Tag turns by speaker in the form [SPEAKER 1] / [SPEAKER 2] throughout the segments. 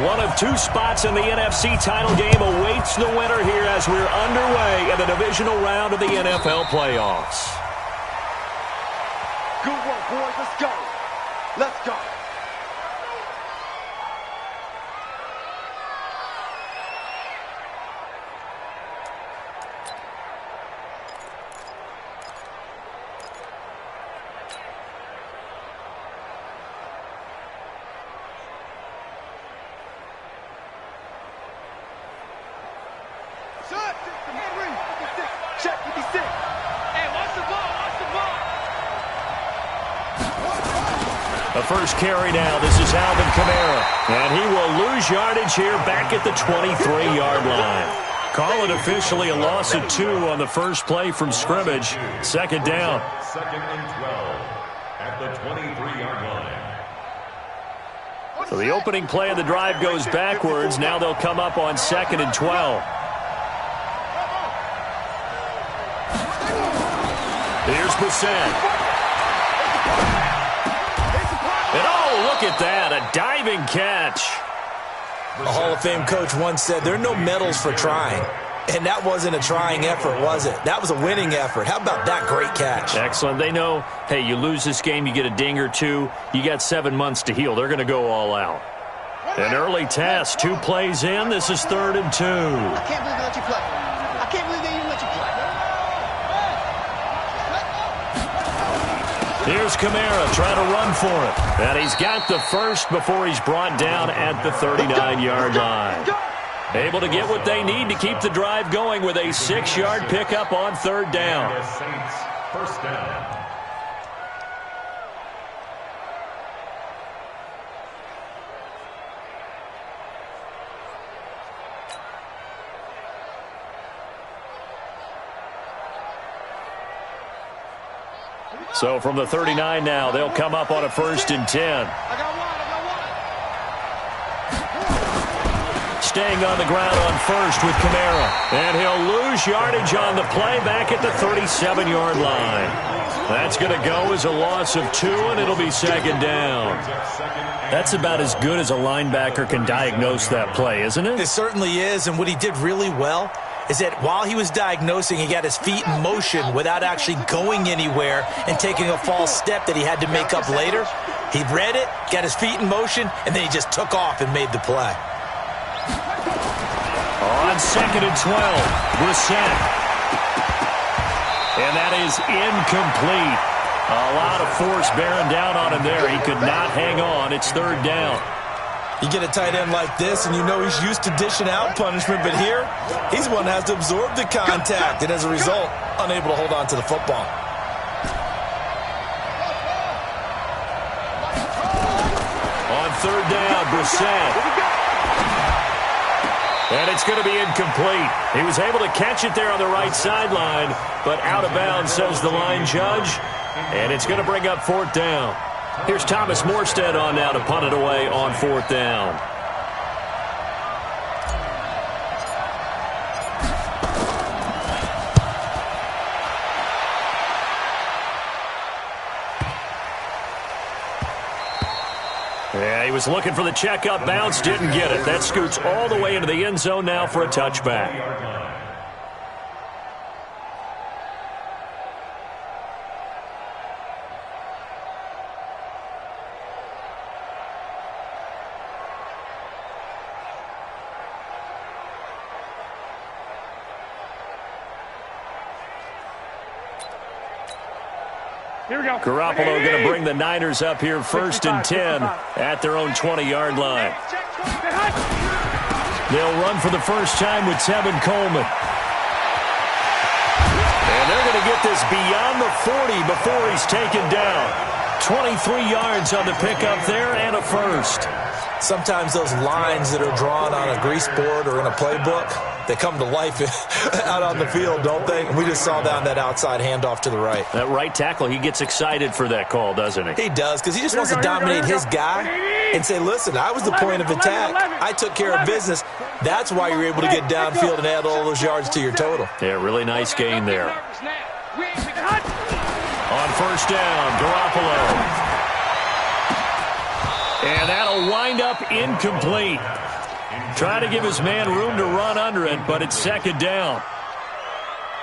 [SPEAKER 1] One of two spots in the NFC title game awaits the winner here as we're underway in the divisional round of the NFL playoffs.
[SPEAKER 2] Good work, boys. Let's go. Let's go. Check 56. Hey, watch the ball. Watch the ball.
[SPEAKER 1] The first carry now. This is Alvin Kamara. And he will lose yardage here back at the 23-yard line. Call it officially a loss of 2 on the first play from scrimmage. Second down.
[SPEAKER 3] Second and 12 at the 23-yard line.
[SPEAKER 1] So the opening play of the drive goes backwards. Now they'll come up on second and 12. Here's Brissett. And oh, look at that, a diving catch.
[SPEAKER 4] A Hall of Fame coach once said, there are no medals for trying. And that wasn't a trying effort, was it? That was a winning effort. How about that great catch?
[SPEAKER 1] Excellent. They know, hey, you lose this game, you get a ding or two. You got 7 months to heal. They're going to go all out. An early test, 2 plays in. This is 3rd and 2.
[SPEAKER 2] I can't believe they let you play. I can't believe they even let you play.
[SPEAKER 1] Here's Kamara trying to run for it. And he's got the first before he's brought down at the 39-yard line. Able to get what they need to keep the drive going with a 6-yard pickup on 3rd down.
[SPEAKER 3] Saints, first down.
[SPEAKER 1] So from the 39 now, they'll come up on a 1st and 10. Staying on the ground on 1st with Kamara. And he'll lose yardage on the play back at the 37-yard line. That's going to go as a loss of 2, and it'll be 2nd down. That's about as good as a linebacker can diagnose that play, isn't it?
[SPEAKER 4] It certainly is, and what he did really well is that while he was diagnosing, he got his feet in motion without actually going anywhere and taking a false step that he had to make up later. He read it, got his feet in motion, and then he just took off and made the play.
[SPEAKER 1] On 2nd and 12, Brissett. And that is incomplete. A lot of force bearing down on him there. He could not hang on. It's 3rd down.
[SPEAKER 4] You get a tight end like this, and you know he's used to dishing out punishment, but here, he's the one that has to absorb the contact, and as a result, unable to hold on to the football.
[SPEAKER 1] On 3rd down, Brissett. And it's going to be incomplete. He was able to catch it there on the right sideline, but out of bounds, says the line judge, and it's going to bring up 4th down. Here's Thomas Morstead on now to punt it away on 4th down. Yeah, he was looking for the checkup bounce, didn't get it. That scoots all the way into the end zone now for a touchback. Garoppolo going to bring the Niners up here 1st and 10 at their own 20-yard line. They'll run for the first time with Tevin Coleman. And they're going to get this beyond the 40 before he's taken down. 23 yards on the pickup there and a first.
[SPEAKER 4] Sometimes those lines that are drawn on a grease board or in a playbook, they come to life out on the field, don't they? And we just saw down that outside handoff to the right.
[SPEAKER 1] That right tackle, he gets excited for that call, doesn't he?
[SPEAKER 4] He does, because he just wants to dominate his guy and say, listen, I was the point of attack. I took care of business. That's why you're able to get downfield and add all those yards to your total.
[SPEAKER 1] Yeah, really nice gain there. On 1st down, Garoppolo. And that'll wind up incomplete. Trying to give his man room to run under it, but it's second down.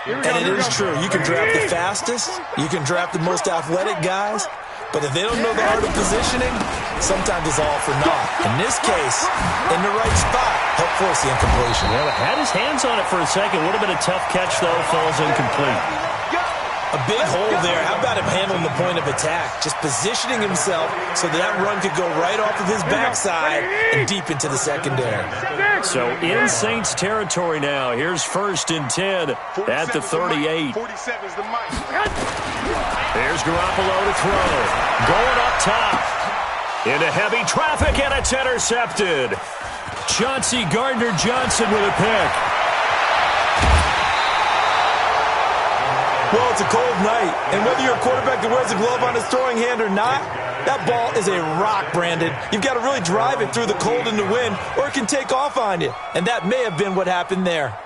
[SPEAKER 4] And it is true. You can draft the fastest. You can draft the most athletic guys. But if they don't know the art of positioning, sometimes it's all for naught. In this case, in the right spot, help force the incompletion.
[SPEAKER 1] Well, had his hands on it for a second. Would have been a tough catch, though. Falls incomplete.
[SPEAKER 4] A big hole there. How about him handling the point of attack? Just positioning himself so that run could go right off of his backside and deep into the secondary.
[SPEAKER 1] So in Saints territory now. Here's 1st and 10 at the 38. There's Garoppolo to throw. Going up top. Into heavy traffic, and it's intercepted. Chauncey Gardner-Johnson with a pick.
[SPEAKER 4] Well, it's a cold night, and whether you're a quarterback that wears a glove on his throwing hand or not, that ball is a rock, Brandon. You've got to really drive it through the cold and the wind, or it can take off on you. And that may have been what happened there.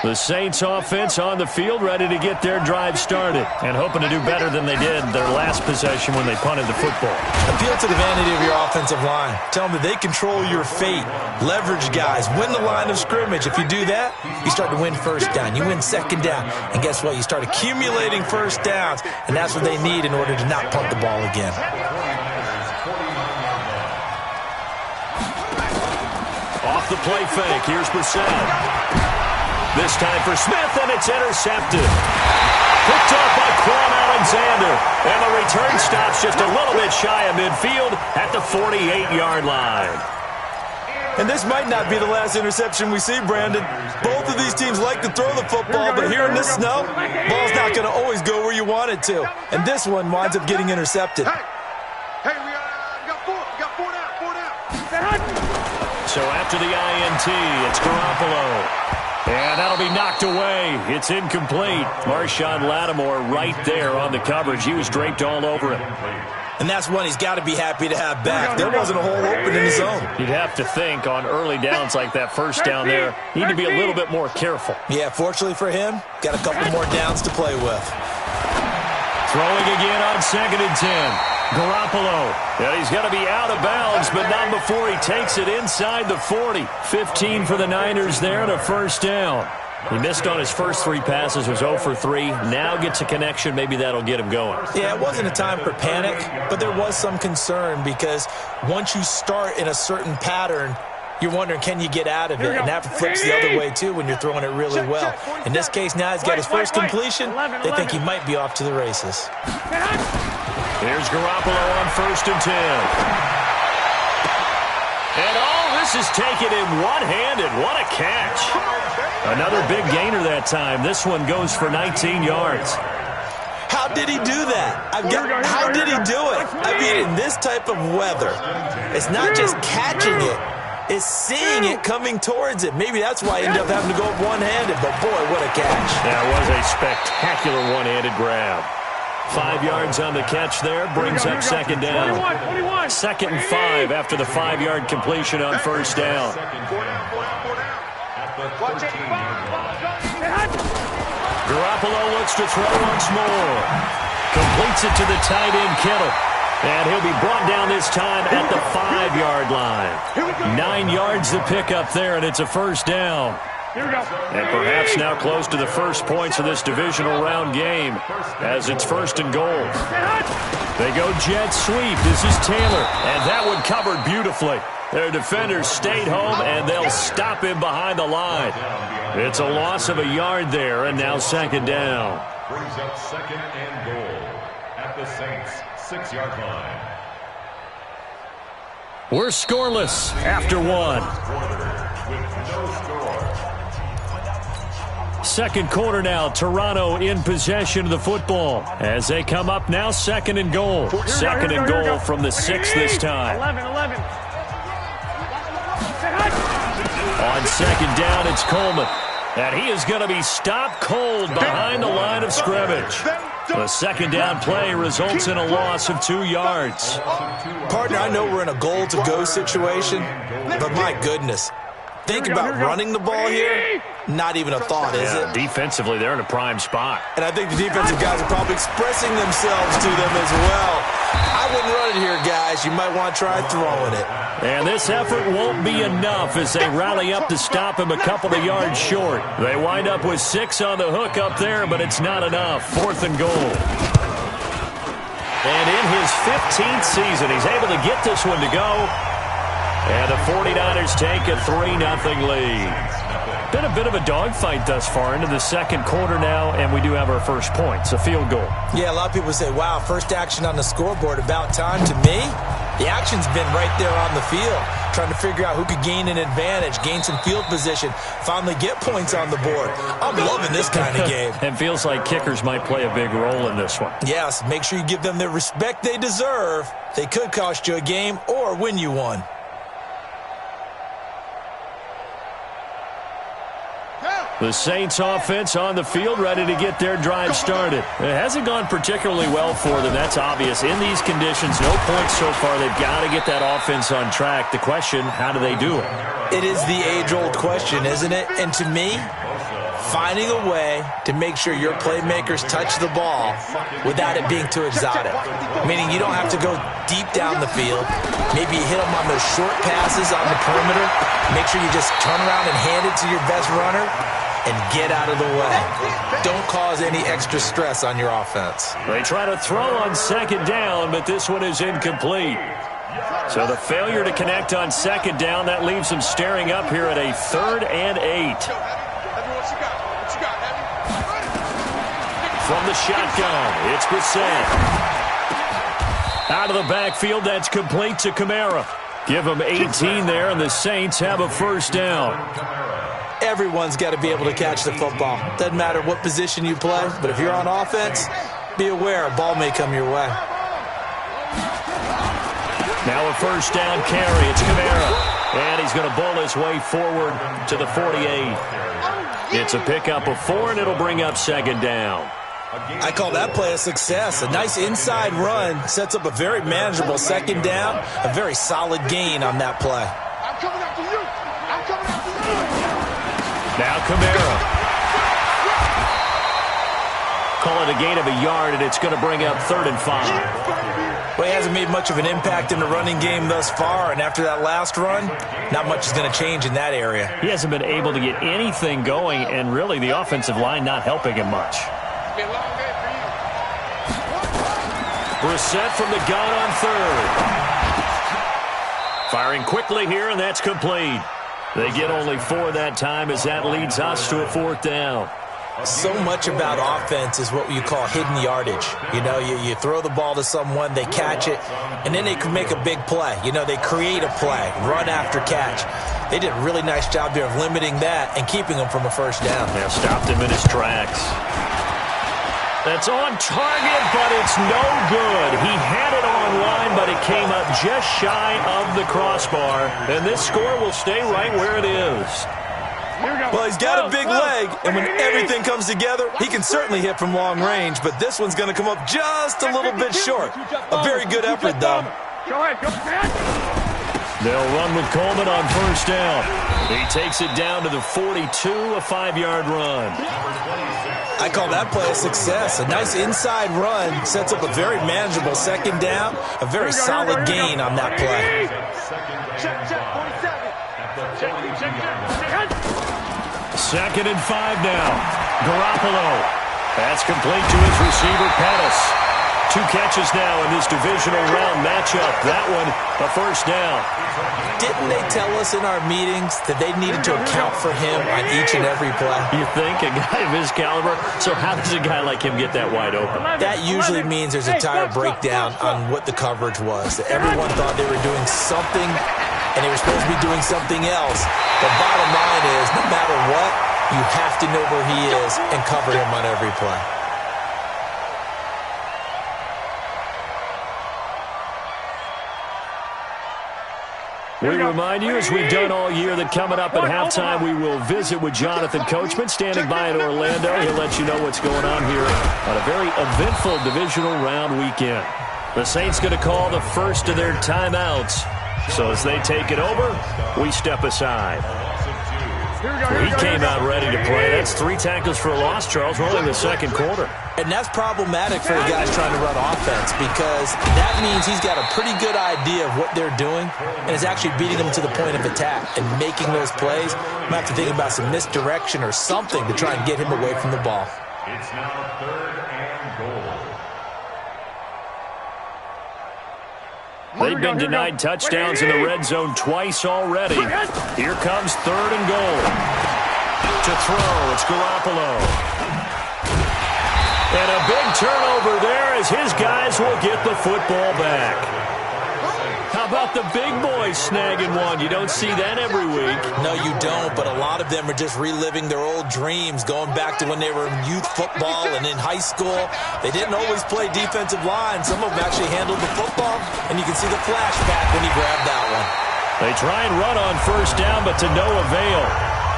[SPEAKER 1] The Saints offense on the field, ready to get their drive started, and hoping to do better than they did their last possession when they punted the football.
[SPEAKER 4] Appeal to the vanity of your offensive line. Tell them that they control your fate. Leverage guys. Win the line of scrimmage. If you do that, you start to win first down. You win second down. And guess what? You start accumulating first downs, and that's what they need in order to not punt the ball again.
[SPEAKER 1] Off the play fake. Here's Brissett. This time for Smith, and it's intercepted. Picked off by Quan Alexander. And the return stops just a little bit shy of midfield at the 48-yard line.
[SPEAKER 4] And this might not be the last interception we see, Brandon. Both of these teams like to throw the football, but here in this snow, ball's not going to always go where you want it to. And this one winds up getting intercepted.
[SPEAKER 2] Hey, we got four down.
[SPEAKER 1] So after the INT, it's Garoppolo. And that'll be knocked away. It's incomplete. Marshawn Lattimore right there on the coverage. He was draped all over it.
[SPEAKER 4] And that's one he's got to be happy to have back. There wasn't a hole open in the zone.
[SPEAKER 1] You'd have to think on early downs like that first down there, need to be a little bit more careful.
[SPEAKER 4] Yeah, fortunately for him, got a couple more downs to play with.
[SPEAKER 1] Throwing again on 2nd and 10. Garoppolo. Yeah, he's got to be out of bounds, but not before he takes it inside the 40. 15 for the Niners there and a first down. He missed on his first 3 passes, was 0 for 3. Now gets a connection. Maybe that'll get him going.
[SPEAKER 4] Yeah, it wasn't a time for panic, but there was some concern because once you start in a certain pattern, you're wondering, can you get out of it? And that flips the other way, too, when you're throwing it really well. In this case, now he's got his first completion. They think he might be off to the races.
[SPEAKER 1] Here's Garoppolo on 1st and 10. And all this is taken in one-handed. What a catch. Another big gainer that time. This one goes for 19 yards.
[SPEAKER 4] How did he do that? How did he do it? I mean, in this type of weather, it's not just catching it. It's seeing it coming towards it. Maybe that's why he ended up having to go one-handed. But, boy, what a catch.
[SPEAKER 1] That was a spectacular one-handed grab. 5 yards on the catch there, brings up second down. 2nd and 5 after the 5-yard completion on first down. Garoppolo looks to throw once more. Completes it to the tight end, Kittle. And he'll be brought down this time at the 5-yard line. 9 yards to pick up there, and it's a first down. And perhaps now close to the first points of this divisional round game as it's 1st and goal. They go jet sweep. This is Taylor, and that one covered beautifully. Their defenders stayed home, and they'll stop him behind the line. It's a loss of a yard there, and now 2nd down.
[SPEAKER 3] Brings up 2nd and goal at the Saints' 6-yard line.
[SPEAKER 1] We're scoreless after one.
[SPEAKER 3] With no score.
[SPEAKER 1] Second quarter now, Toronto in possession of the football as they come up now 2nd and goal. 2nd and goal from the 6 this time.
[SPEAKER 2] 11.
[SPEAKER 1] On 2nd down, it's Coleman. And he is going to be stopped cold behind the line of scrimmage. The 2nd down play results in a loss of 2 yards.
[SPEAKER 4] Partner, I know we're in a goal-to-go situation, but my goodness. Think about running the ball here. Not even a thought, is it?
[SPEAKER 1] Defensively, they're in a prime spot.
[SPEAKER 4] And I think the defensive guys are probably expressing themselves to them as well. I wouldn't run it here, guys. You might want to try throwing it.
[SPEAKER 1] And this effort won't be enough as they rally up to stop him a couple of yards short. They wind up with 6 on the hook up there, but it's not enough. 4th and goal. And in his 15th season, he's able to get this one to go. And the 49ers take a 3-0 lead. Been a bit of a dogfight thus far into the second quarter now, and we do have our first points, a field goal.
[SPEAKER 4] Yeah, a lot of people say, wow, first action on the scoreboard, about time. To me, the action's been right there on the field, trying to figure out who could gain an advantage, gain some field position, finally get points on the board. I'm loving this kind of game.
[SPEAKER 1] It feels like kickers might play a big role in this one.
[SPEAKER 4] Yes, make sure you give them the respect they deserve. They could cost you a game or win you one.
[SPEAKER 1] The Saints offense on the field, ready to get their drive started. It hasn't gone particularly well for them. That's obvious. In these conditions, no points so far. They've got to get that offense on track. The question, how do they do it?
[SPEAKER 4] It is the age-old question, isn't it? And to me, finding a way to make sure your playmakers touch the ball without it being too exotic. Meaning you don't have to go deep down the field. Maybe you hit them on those short passes on the perimeter. Make sure you just turn around and hand it to your best runner and get out of the way. Don't cause any extra stress on your offense.
[SPEAKER 1] They try to throw on second down, but this one is incomplete. So the failure to connect on second down, that leaves them staring up here at a 3rd and 8. From the shotgun, it's Brissett. Out of the backfield, that's complete to Kamara. Give them 18 there, and the Saints have a first down.
[SPEAKER 4] Everyone's got to be able to catch the football. Doesn't matter what position you play, but if you're on offense, be aware a ball may come your way.
[SPEAKER 1] Now a first down carry. It's Kamara. And he's going to bull his way forward to the 48. It's a pickup of 4, and it'll bring up second down.
[SPEAKER 4] I call that play a success. A nice inside run sets up a very manageable second down. A very solid gain on that play.
[SPEAKER 2] I'm coming after you. I'm coming after you.
[SPEAKER 1] Now Kamara. Call it a gain of a yard, and it's going to bring up 3rd and 5.
[SPEAKER 4] Well, he hasn't made much of an impact in the running game thus far, and after that last run, not much is going to change in that area.
[SPEAKER 1] He hasn't been able to get anything going, and really the offensive line not helping him much. Brissett from the gun on 3rd. Firing quickly here, and that's complete. They get only 4 that time as that leads us to a 4th down.
[SPEAKER 4] So much about offense is what you call hidden yardage. You know, you throw the ball to someone, they catch it, and then they can make a big play. You know, they create a play, run after catch. They did a really nice job there of limiting that and keeping them from a first down.
[SPEAKER 1] Yeah, stopped him in his tracks. That's on target, but it's no good. He had it on line, but it came up just shy of the crossbar. And this score will stay right where it is.
[SPEAKER 4] Well, he's got a big leg, and when everything comes together, he can certainly hit from long range, but this one's going to come up just a little bit short. A very good effort, though.
[SPEAKER 1] They'll run with Coleman on first down. He takes it down to the 42, a 5-yard run.
[SPEAKER 4] I call that play a success. A nice inside run sets up a very manageable second down, a very solid gain on that play.
[SPEAKER 1] Second and 5 now. Garoppolo. That's complete to his receiver, Pettis. 2 catches now in this divisional round matchup. That one, a first down.
[SPEAKER 4] Didn't they tell us in our meetings that they needed to account for him on each and every play?
[SPEAKER 1] You think? A guy of his caliber? So how does a guy like him get that wide open?
[SPEAKER 4] That usually means there's a entire breakdown on what the coverage was. Everyone thought they were doing something, and they were supposed to be doing something else. The bottom line is, no matter what, you have to know where he is and cover him on every play.
[SPEAKER 1] We remind you, as we've done all year, that coming up at halftime, we will visit with Jonathan Coachman, standing by in Orlando. He'll let you know what's going on here on a very eventful divisional round weekend. The Saints going to call the first of their timeouts. So as they take it over, we step aside. He came out ready to play. That's 3 tackles for a loss, Charles. We're only in the second quarter.
[SPEAKER 4] And that's problematic for the guys trying to run offense because that means he's got a pretty good idea of what they're doing and is actually beating them to the point of attack and making those plays. I'm going to have to think about some misdirection or something to try and get him away from the ball.
[SPEAKER 3] It's now 3rd and goal.
[SPEAKER 1] They've been denied touchdowns in the red zone twice already. Here comes 3rd and goal. To throw, it's Garoppolo. And a big turnover there as his guys will get the football back. How about the big boys snagging one? You don't see that every week.
[SPEAKER 4] No, you don't, but a lot of them are just reliving their old dreams, going back to when they were in youth football and in high school. They didn't always play defensive line. Some of them actually handled the football, and you can see the flashback when he grabbed that one.
[SPEAKER 1] They try and run on 1st down, but to no avail.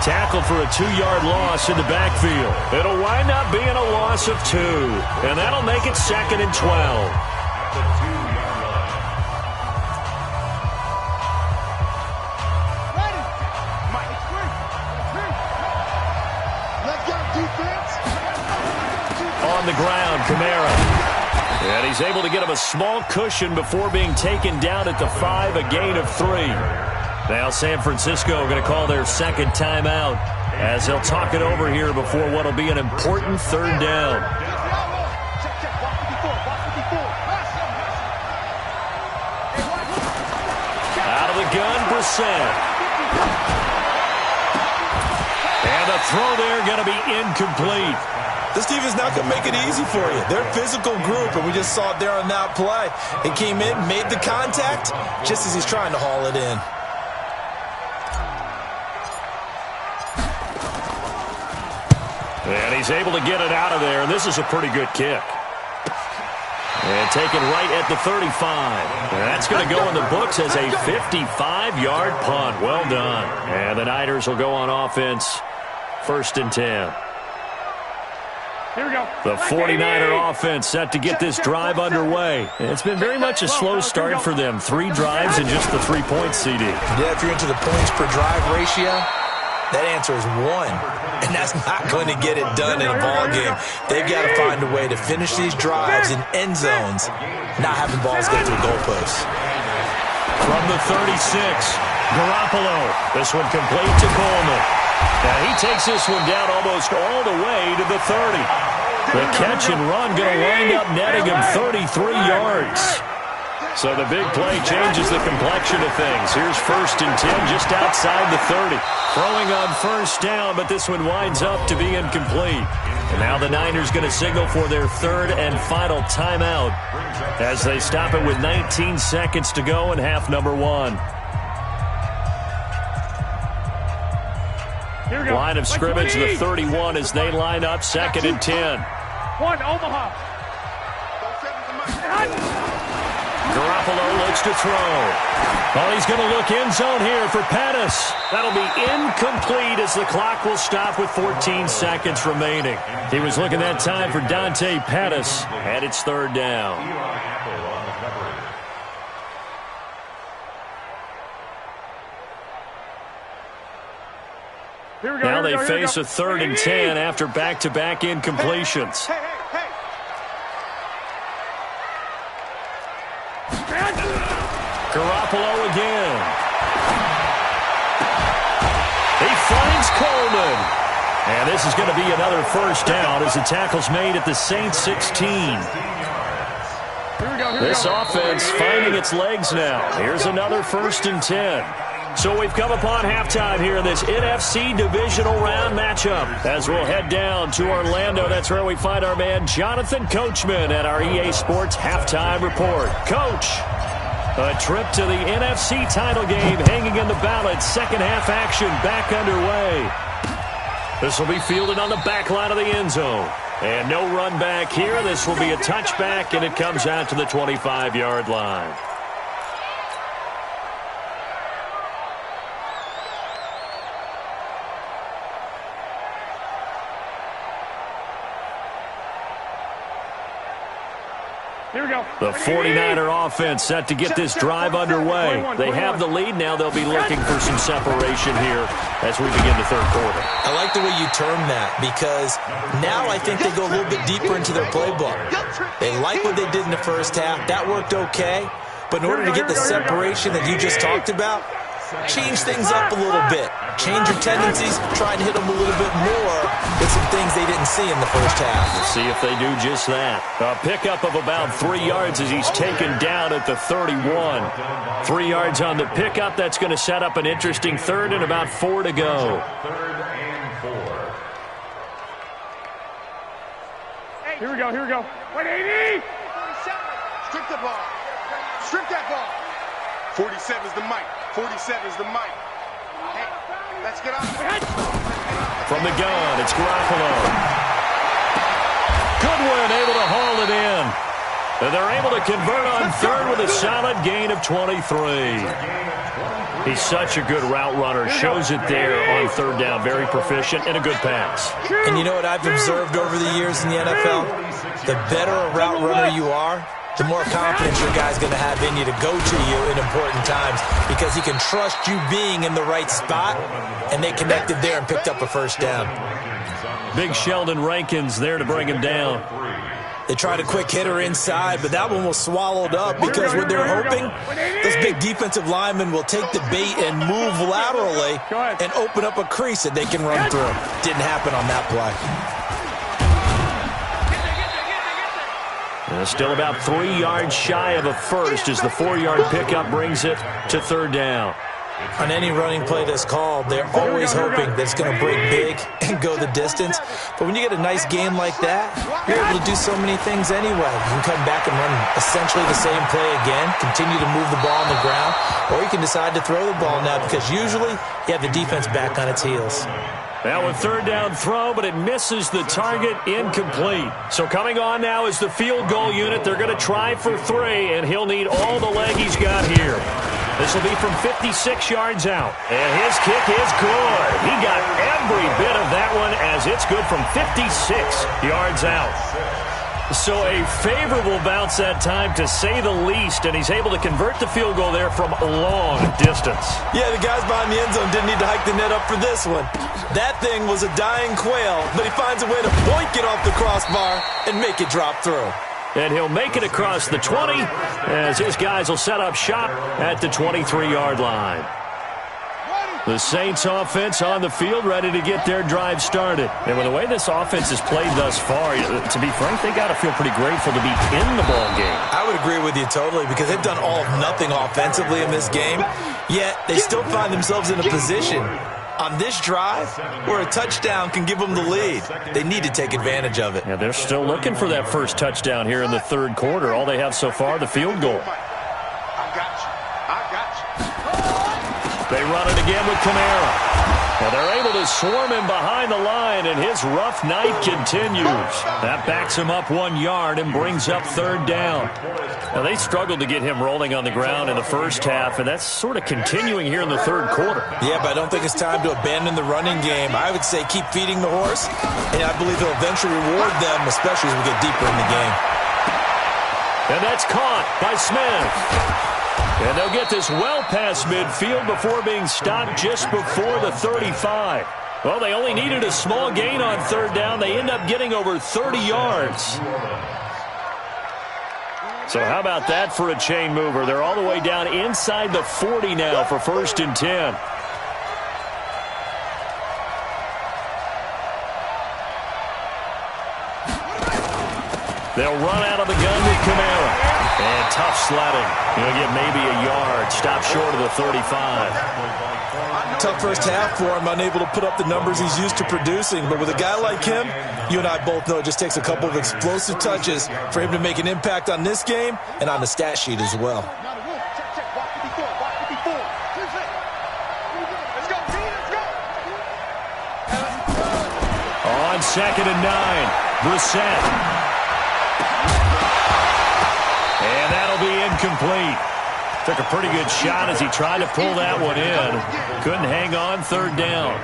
[SPEAKER 1] Tackled for a 2-yard loss in the backfield. It'll wind up being a loss of 2, and that'll make it 2nd and 12. On the ground, Kamara. And he's able to get him a small cushion before being taken down at the 5, a gain of 3. Now San Francisco going to call their 2nd timeout as they'll talk it over here before what will be an important 3rd down. Out of the gun, Brissett. And the throw there going to be incomplete.
[SPEAKER 4] This defense not going to make it easy for you. They're a physical group, and we just saw it there on that play. It came in, made the contact, just as he's trying to haul it in.
[SPEAKER 1] And he's able to get it out of there, and this is a pretty good kick. And taken right at the 35. And that's going to go in the books as a 55-yard punt. Well done. And the Niners will go on offense, 1st and 10.
[SPEAKER 2] Here we go.
[SPEAKER 1] The 49er offense set to get this drive underway. It's been very much a slow start for them. 3 drives and just the 3 points, CD.
[SPEAKER 4] Yeah, if you're into the points per drive ratio, that answer is 1. And that's not going to get it done in a ball game. They've got to find a way to finish these drives in end zones, not having balls go through goalposts.
[SPEAKER 1] From the 36, Garoppolo. This one complete to Coleman. Now he takes this one down almost all the way to the 30. The catch and run going to wind up netting him 33 yards. So the big play changes the complexion of things. Here's 1st and 10 just outside the 30. Throwing on 1st down, but this one winds up to be incomplete. And now the Niners going to signal for their 3rd and final timeout as they stop it with 19 seconds to go in half number 1. Line of scrimmage, the 31 as they line up 2nd and 10.
[SPEAKER 2] 1, Omaha.
[SPEAKER 1] Garoppolo looks to throw. Oh, he's going to look end zone here for Pettis. That'll be incomplete as the clock will stop with 14 seconds remaining. He was looking that time for Dante Pettis, and it's 3rd down. Now they face a 3rd and 10 after back-to-back incompletions. Garoppolo again. He finds Coleman. And this is going to be another 1st down as the tackle's made at the Saints 16. This offense finding its legs now. Here's another 1st and 10. So we've come upon halftime here in this NFC Divisional Round matchup. As we'll head down to Orlando, that's where we find our man Jonathan Coachman at our EA Sports Halftime Report. Coach, a trip to the NFC title game hanging in the balance. 2nd half action back underway. This will be fielded on the back line of the end zone. And no run back here. This will be a touchback, and it comes out to the 25-yard line. The 49er offense set to get this drive underway. They have the lead now. They'll be looking for some separation here. as we begin the third quarter.
[SPEAKER 4] I like the way you term that because now I think they go a little bit deeper into their playbook. They like what they did in the first half. That worked okay. But in order to get the separation that you just talked about, change things up a little bit. Change your tendencies. Try and hit them a little bit more with some things they didn't see in the first half.
[SPEAKER 1] We'll see if they do just that. A pickup of about 3 yards as he's taken down at the 31. 3 yards on the pickup. That's going to set up an interesting third and about 4 to go.
[SPEAKER 3] Third and 4.
[SPEAKER 2] Here we go, here we go. 180!
[SPEAKER 5] Strip the ball. Strip that ball. 47's the mic. 47's the mic. Hey, let's get on.
[SPEAKER 1] From the gun, it's Garoppolo. Goodwin able to haul it in. And they're able to convert on third with a solid gain of 23. He's such a good route runner. Shows it there on third down. Very proficient and a good pass.
[SPEAKER 4] And you know what I've observed over the years in the NFL? The better a route runner you are, the more confidence your guy's going to have in you to go to you in important times because he can trust you being in the right spot, and they connected there and picked up a first down.
[SPEAKER 1] Big Sheldon Rankins there to bring him down.
[SPEAKER 4] They tried a quick hitter inside, but that one was swallowed up because what they're hoping, those big defensive linemen will take the bait and move laterally and open up a crease that they can run through. Didn't happen on that play.
[SPEAKER 1] Still about 3 yards shy of a first as the 4-yard pickup brings it to third down.
[SPEAKER 4] On any running play that's called, they're always hoping that it's going to break big and go the distance. But when you get a nice game like that, you're able to do so many things anyway. You can come back and run essentially the same play again, continue to move the ball on the ground, or you can decide to throw the ball now because usually you have the defense back on its heels.
[SPEAKER 1] Now a third down throw, but it misses the target, incomplete. So coming on now is the field goal unit. They're going to try for 3, and he'll need all the leg he's got here. This will be from 56 yards out. And his kick is good. He got every bit of that one as it's good from 56 yards out. So a favorable bounce that time, to say the least, and he's able to convert the field goal there from a long distance.
[SPEAKER 4] Yeah, the guys behind the end zone didn't need to hike the net up for this one. That thing was a dying quail, but he finds a way to boink it off the crossbar and make it drop through.
[SPEAKER 1] And he'll make it across the 20 as his guys will set up shop at the 23-yard line. The Saints offense on the field, ready to get their drive started. And with the way this offense has played thus far, to be frank, they got to feel pretty grateful to be in the ball game.
[SPEAKER 4] I would agree with you totally because they've done all of nothing offensively in this game, yet they still find themselves in a position on this drive where a touchdown can give them the lead. They need to take advantage of it.
[SPEAKER 1] Yeah, they're still looking for that first touchdown here in the third quarter. All they have so far, the field goal.
[SPEAKER 5] I got you.
[SPEAKER 1] They run it again with Kamara. Well, they're able to swarm him behind the line, and his rough night continues. That backs him up 1 yard and brings up third down. Now, they struggled to get him rolling on the ground in the first half, and that's sort of continuing here in the third quarter.
[SPEAKER 4] Yeah, but I don't think it's time to abandon the running game. I would say keep feeding the horse, and I believe he'll eventually reward them, especially as we get deeper in the game.
[SPEAKER 1] And that's caught by Smith. And they'll get this well past midfield before being stopped just before the 35. Well, they only needed a small gain on third down. They end up getting over 30 yards. So how about that for a chain mover? They're all the way down inside the 40 now for 1st and 10. They'll run out of the gun with Kamara. And tough sledding. He'll get maybe a yard. Stop short of the 35.
[SPEAKER 4] Tough first half for him, unable to put up the numbers he's used to producing. But with a guy like him, you and I both know it just takes a couple of explosive touches for him to make an impact on this game and on the stat sheet as well.
[SPEAKER 1] On 2nd and 9, Brissett. And that'll be incomplete. Took a pretty good shot as he tried to pull that one in. Couldn't hang on third down.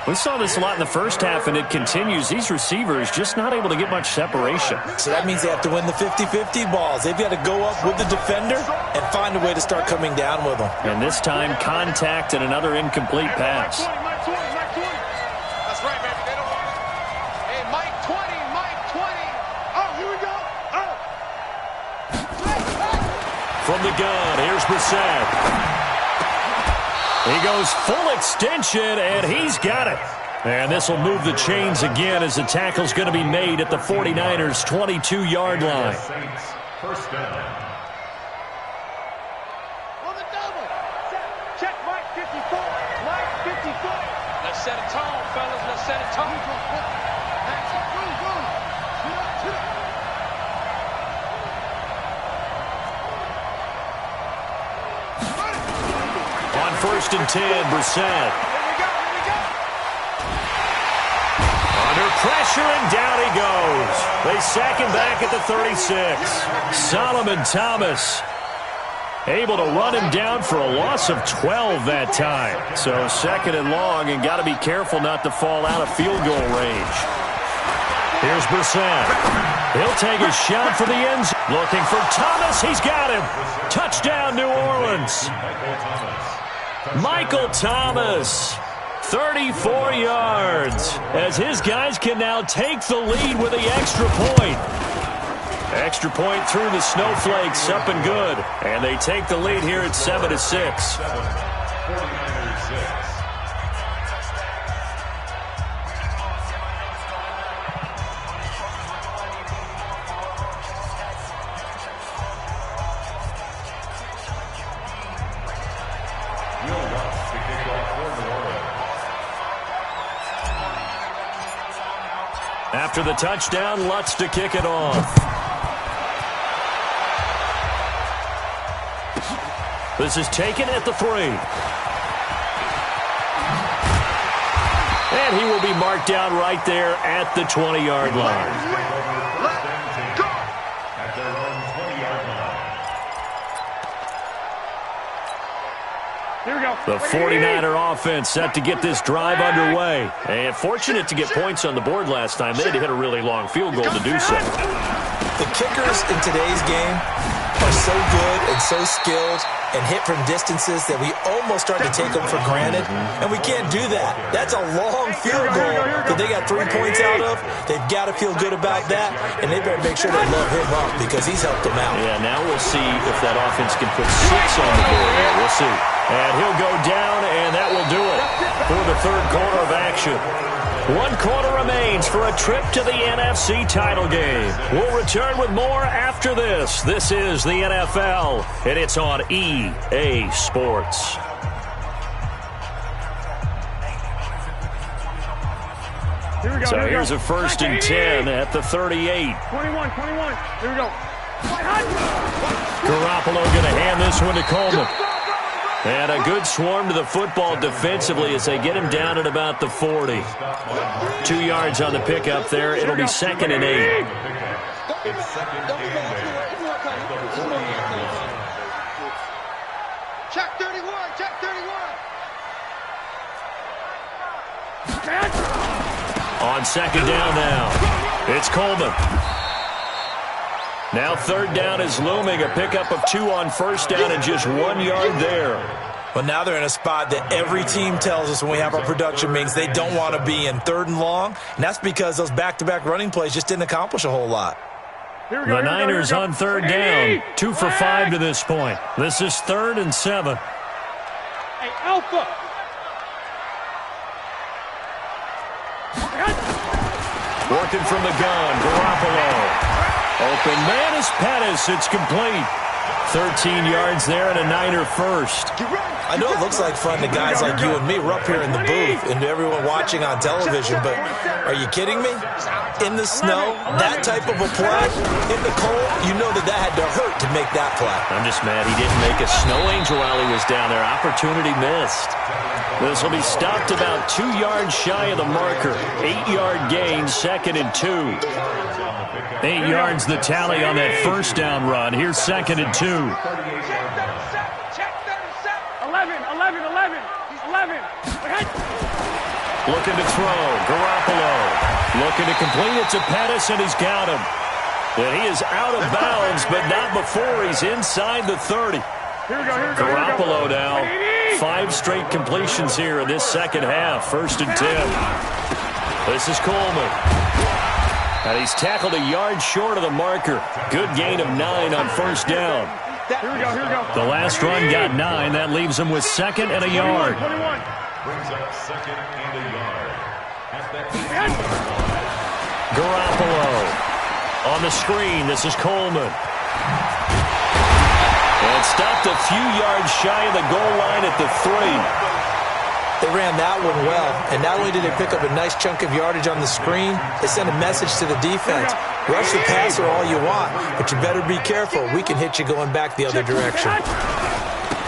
[SPEAKER 1] We saw this a lot in the first half, and it continues. These receivers just not able to get much separation.
[SPEAKER 4] So that means they have to win the 50-50 balls. They've got to go up with the defender and find a way to start coming down with them.
[SPEAKER 1] And this time, contact and another incomplete pass. from the gun. Here's Brissett. He goes full extension, and he's got it. And this will move the chains again as the tackle's going to be made at the 49ers' 22-yard line.
[SPEAKER 3] First down.
[SPEAKER 2] On the double. Check Mike 54. Mike 54. Let's set a tone, fellas. Let's set a tone.
[SPEAKER 1] On 1st and 10, Brissett. Under pressure, and down he goes. They sack him back at the 36. Solomon Thomas able to run him down for a loss of 12 that time. So 2nd and long, and got to be careful not to fall out of field goal range. Here's Brissett. He'll take a shot for the end zone. Looking for Thomas. He's got him. Touchdown, New Orleans. Michael Thomas, 34 yards, as his guys can now take the lead with the extra point. Extra point through the snowflakes, up and good. And they take the lead here at 7-6. After the touchdown, Lutz to kick it off. This is taken at the 3. And he will be marked down right there at the 20-yard line. The 49er offense set to get this drive underway. And fortunate to get points on the board last time. They had to hit a really long field goal to do so.
[SPEAKER 4] The kickers in today's game are so good and so skilled and hit from distances that we almost start to take them for granted. And we can't do that. That's a long field goal that they got 3 points out of. They've got to feel good about that. And they better make sure they love him up because he's helped them out.
[SPEAKER 1] Yeah, now we'll see if that offense can put 6 on the board here. We'll see. And he'll go down, and that will do it for the 3rd quarter of action. 1 quarter remains for a trip to the NFC title game. We'll return with more after this. This is the NFL, and it's on EA Sports. So here's a 1st and 10 at the 38.
[SPEAKER 2] 21. Here we go.
[SPEAKER 1] Garoppolo going to hand this one to Coleman. And a good swarm to the football defensively as they get him down at about the 40. 2 yards on the pickup there. It'll be 2nd and 8.
[SPEAKER 2] Check 31. Check 31.
[SPEAKER 1] On 2nd down now. It's Coleman. Now 3rd down is looming. A pickup of 2 on 1st down and just 1 yard there.
[SPEAKER 4] But now they're in a spot that every team tells us when we have our production meetings they don't want to be in, 3rd and long. And that's because those back-to-back running plays just didn't accomplish a whole lot.
[SPEAKER 1] The Niners on 3rd down. 2 for 5 to this point. This is 3rd and 7.
[SPEAKER 2] Hey, Alpha.
[SPEAKER 1] Working from the gun, Garoppolo. Open man is Pettis. It's complete. 13 yards there and a Niner first.
[SPEAKER 4] I know it looks like fun to guys like you and me. We're up here in the booth and to everyone watching on television, but are you kidding me? In the snow, that type of a play, in the cold, you know that had to hurt to make that play.
[SPEAKER 1] I'm just mad he didn't make a snow angel while he was down there. Opportunity missed. This will be stopped about 2 yards shy of the marker. 8-yard gain, 2nd and 2. 8 yards the tally on that 1st down run. Here's 2nd and 2.
[SPEAKER 2] Check 37. 11.
[SPEAKER 1] Looking to throw. Garoppolo. Looking to complete it to Pettis, and he's got him. And he is out of bounds, but not before he's inside the 30. Garoppolo now. 5 straight completions here in this second half. 1st and 10. This is Coleman. And he's tackled a yard short of the marker. Good gain of 9 on 1st down.
[SPEAKER 2] Here we go.
[SPEAKER 1] The last run got 9. That leaves him with 2nd and a yard.
[SPEAKER 2] 21.
[SPEAKER 3] Brings up 2nd and a yard. At the
[SPEAKER 1] Garoppolo on the screen. This is Coleman. And stopped a few yards shy of the goal line at the 3.
[SPEAKER 4] They ran that one well, and not only did they pick up a nice chunk of yardage on the screen, they sent a message to the defense. Rush the passer all you want, but you better be careful. We can hit you going back the other direction.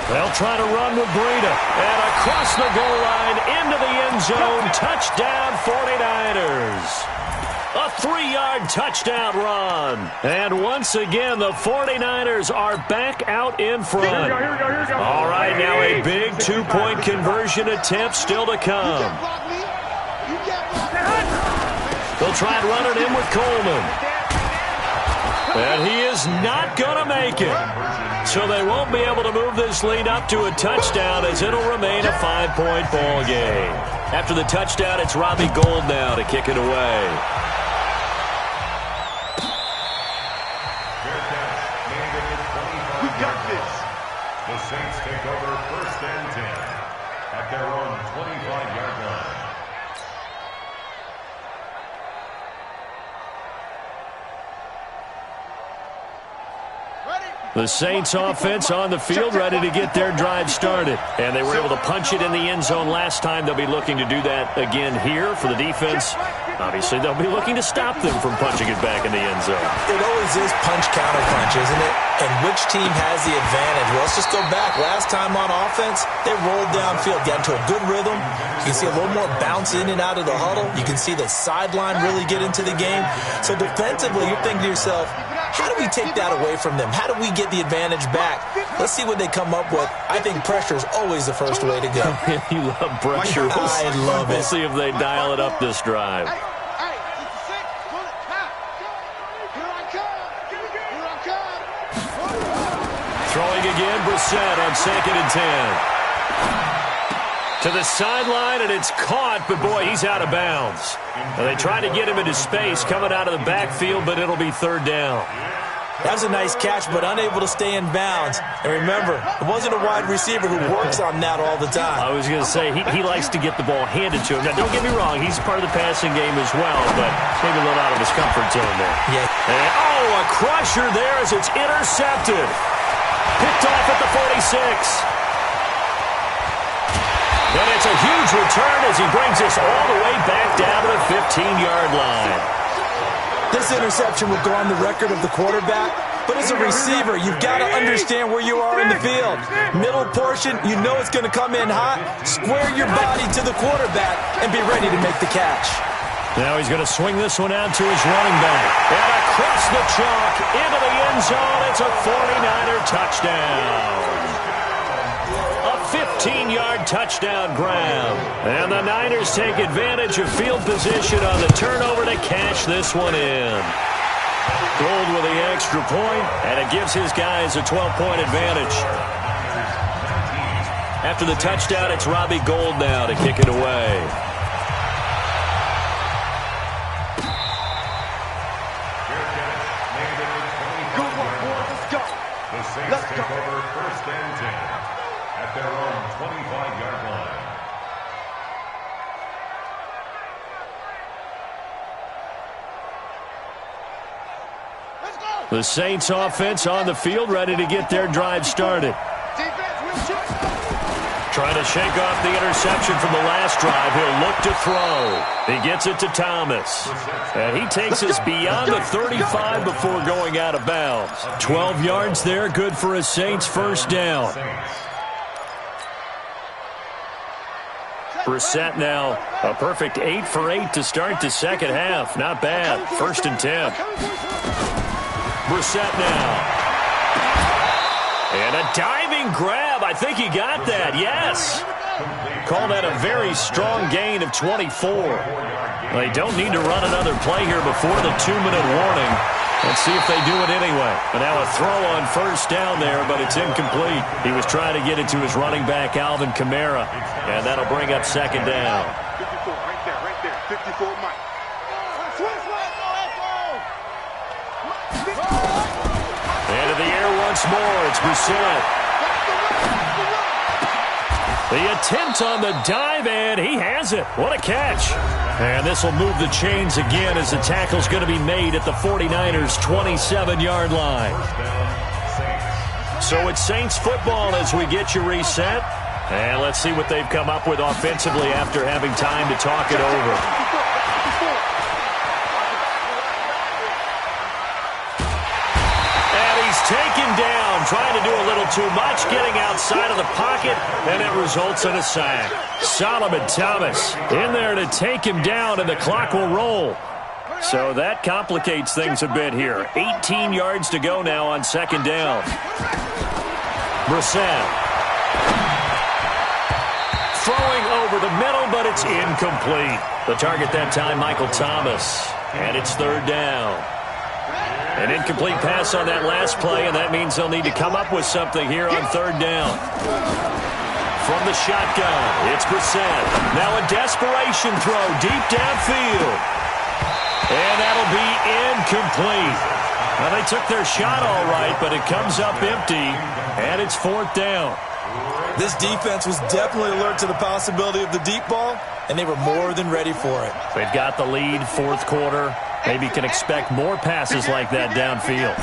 [SPEAKER 1] They'll try to run with Breida. And across the goal line, into the end zone. Touchdown, 49ers. A 3-yard touchdown run. And once again, the 49ers are back out in front.
[SPEAKER 2] Here we go.
[SPEAKER 1] All right, now a big 2-point conversion attempt still to come. They'll try and run it in with Coleman. And he is not going to make it. So they won't be able to move this lead up to a touchdown as it'll remain a 5-point ball game. After the touchdown, it's Robbie Gould now to kick it away.
[SPEAKER 3] The Saints take over 1st and 10 at their own 25-yard line.
[SPEAKER 1] The Saints offense on the field, ready to get their drive started. And they were able to punch it in the end zone last time. They'll be looking to do that again here for the defense. Obviously, they'll be looking to stop them from punching it back in the end zone.
[SPEAKER 4] It always is punch-counter-punch, isn't it? And which team has the advantage? Well, let's just go back. Last time on offense, they rolled downfield, got into a good rhythm. You can see a little more bounce in and out of the huddle. You can see the sideline really get into the game. So defensively, you're thinking to yourself, how do we take that away from them? How do we get the advantage back? Let's see what they come up with. I think pressure is always the first way to go.
[SPEAKER 1] You love pressure.
[SPEAKER 4] I love it.
[SPEAKER 1] We'll see if they dial it up this drive. Throwing again, Brissett on 2nd and 10. To the sideline, and it's caught, but boy, he's out of bounds. And they try to get him into space coming out of the backfield, but it'll be 3rd down.
[SPEAKER 4] That was a nice catch, but unable to stay in bounds. And remember, it wasn't a wide receiver who works on that all the time.
[SPEAKER 1] I was going to say, he likes to get the ball handed to him. Now, don't get me wrong, he's part of the passing game as well, but maybe a little out of his comfort zone there.
[SPEAKER 4] Yeah.
[SPEAKER 1] And, a crusher there as it's intercepted. Picked off at the 46. And it's a huge return as he brings us all the way back down to the 15-yard line.
[SPEAKER 4] This interception will go on the record of the quarterback, but as a receiver, you've got to understand where you are in the field. Middle portion, you know it's going to come in hot. Square your body to the quarterback and be ready to make the catch.
[SPEAKER 1] Now he's going to swing this one out to his running back. And across the chalk into the end zone, it's a 49er touchdown. A 15-yard touchdown grab. And the Niners take advantage of field position on the turnover to cash this one in. Gould with the extra point, and it gives his guys a 12-point advantage. After the touchdown, it's Robbie Gould now to kick it away.
[SPEAKER 3] The Saints take over 1st and 10 at their own 25-yard line.
[SPEAKER 1] The Saints offense on the field, ready to get their drive started. Trying to shake off the interception from the last drive. He'll look to throw. He gets it to Thomas. And he takes us beyond the 35 before going out of bounds. 12 yards there, good for a Saints first down. Brissett now, a perfect 8 for 8 to start the second half. Not bad. 1st and 10. Brissett now. And a diving grab. I think he got that. Yes. Call that a very strong gain of 24. They don't need to run another play here before the 2-minute warning. Let's see if they do it anyway. But now a throw on first down there, but it's incomplete. He was trying to get it to his running back, Alvin Kamara. And that'll bring up second down.
[SPEAKER 5] 54, right there. 54, Mike.
[SPEAKER 1] Into the air once more. It's It's Brissett. The attempt on the dive, and he has it. What a catch. And this will move the chains again as the tackle's going to be made at the 49ers' 27-yard line. So it's Saints football as we get you reset. And let's see what they've come up with offensively after having time to talk it over. And he's taken down, trying to do a little too much, getting outside of the pocket, and it results in a sack. Solomon Thomas in there to take him down, and the clock will roll. So that complicates things a bit here. 18 yards to go now on second down. Brissett. Throwing over the middle, but it's incomplete. The target that time, Michael Thomas. And it's third down. An incomplete pass on that last play, and that means they'll need to come up with something here on third down. From the shotgun, it's Brissett. Now a desperation throw deep downfield. And that'll be incomplete. Well, they took their shot all right, but it comes up empty, and it's fourth down.
[SPEAKER 4] This defense was definitely alert to the possibility of the deep ball, and they were more than ready for it.
[SPEAKER 1] They've got the lead, fourth quarter. Maybe can expect more passes like that downfield.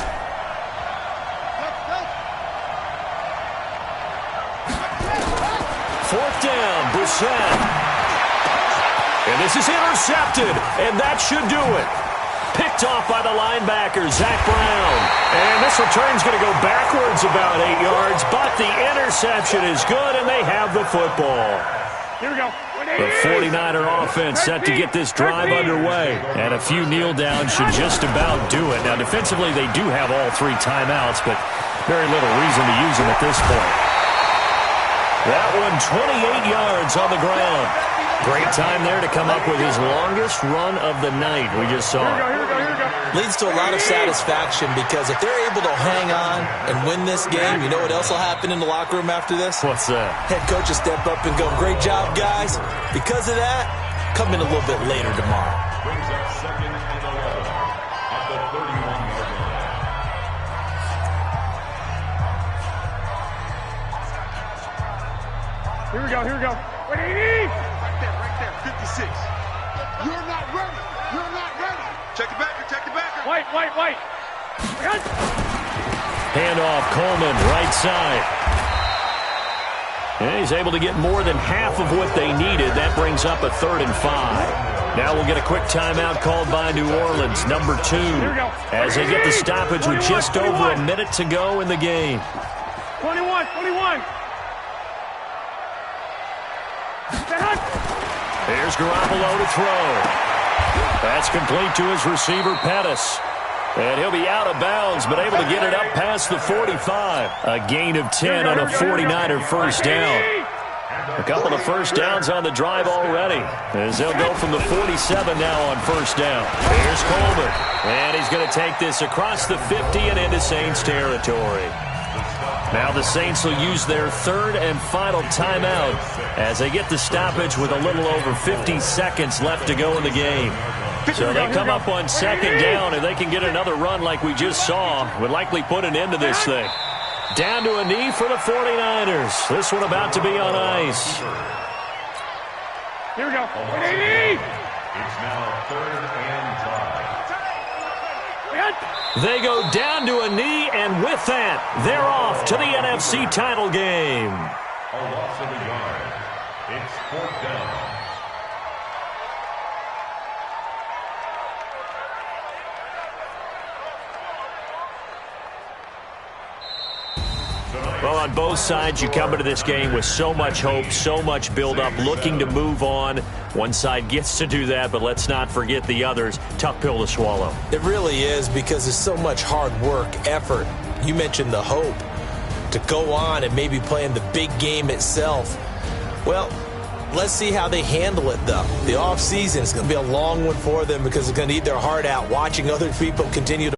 [SPEAKER 1] Fourth down, Brissett. And this is intercepted, and that should do it. Picked off by the linebacker, Zach Brown. And this return's going to go backwards about 8 yards, but the interception is good, and they have the football.
[SPEAKER 2] Here we go.
[SPEAKER 1] The 49er offense set to get this drive underway. And a few kneel downs should just about do it. Now, defensively, they do have all three timeouts, but very little reason to use them at this point. That one, 28 yards on the ground. Great time there to come up with his longest run of the night. We just saw it.
[SPEAKER 4] Leads to a lot of satisfaction because if they're able to hang on and win this game, you know what else will happen in the locker room after this?
[SPEAKER 1] What's that?
[SPEAKER 4] Head coach will step up and go, great job, guys. Because of that, come in a little bit later tomorrow.
[SPEAKER 3] Brings up second and 11 at the 31-yard line.
[SPEAKER 2] Here we go. What do you need?
[SPEAKER 5] Right there, 56. You're not ready. You're not ready. Check the backer.
[SPEAKER 2] White.
[SPEAKER 1] Handoff, Coleman, right side. And he's able to get more than half of what they needed. That brings up a 3rd and 5. Now we'll get a quick timeout called by New Orleans, number 2, as they get the stoppage with just over a minute to go in the game.
[SPEAKER 2] 21.
[SPEAKER 1] Here's Garoppolo to throw. That's complete to his receiver, Pettis. And he'll be out of bounds, but able to get it up past the 45. A gain of 10 on a 49er first down. A couple of first downs on the drive already, as they'll go from the 47 now on first down. Here's Coleman, and he's going to take this across the 50 and into Saints territory. Now the Saints will use their 3rd and final timeout as they get the stoppage with a little over 50 seconds left to go in the game. So they come up on second down, and they can get another run like we just saw. Would likely put an end to this thing. Down to a knee for the 49ers. This one about to be on ice.
[SPEAKER 2] Here we go.
[SPEAKER 3] It's now 3rd and 5.
[SPEAKER 1] They go down to a knee, and with that, they're off to the NFC title game.
[SPEAKER 3] A loss of a yard. It's 4th down.
[SPEAKER 1] Well, on both sides, you come into this game with so much hope, so much build-up, looking to move on. One side gets to do that, but let's not forget the others. Tough pill to swallow.
[SPEAKER 4] It really is, because there's so much hard work, effort. You mentioned the hope to go on and maybe play in the big game itself. Well, let's see how they handle it, though. The offseason is going to be a long one for them because they're going to eat their heart out watching other people continue to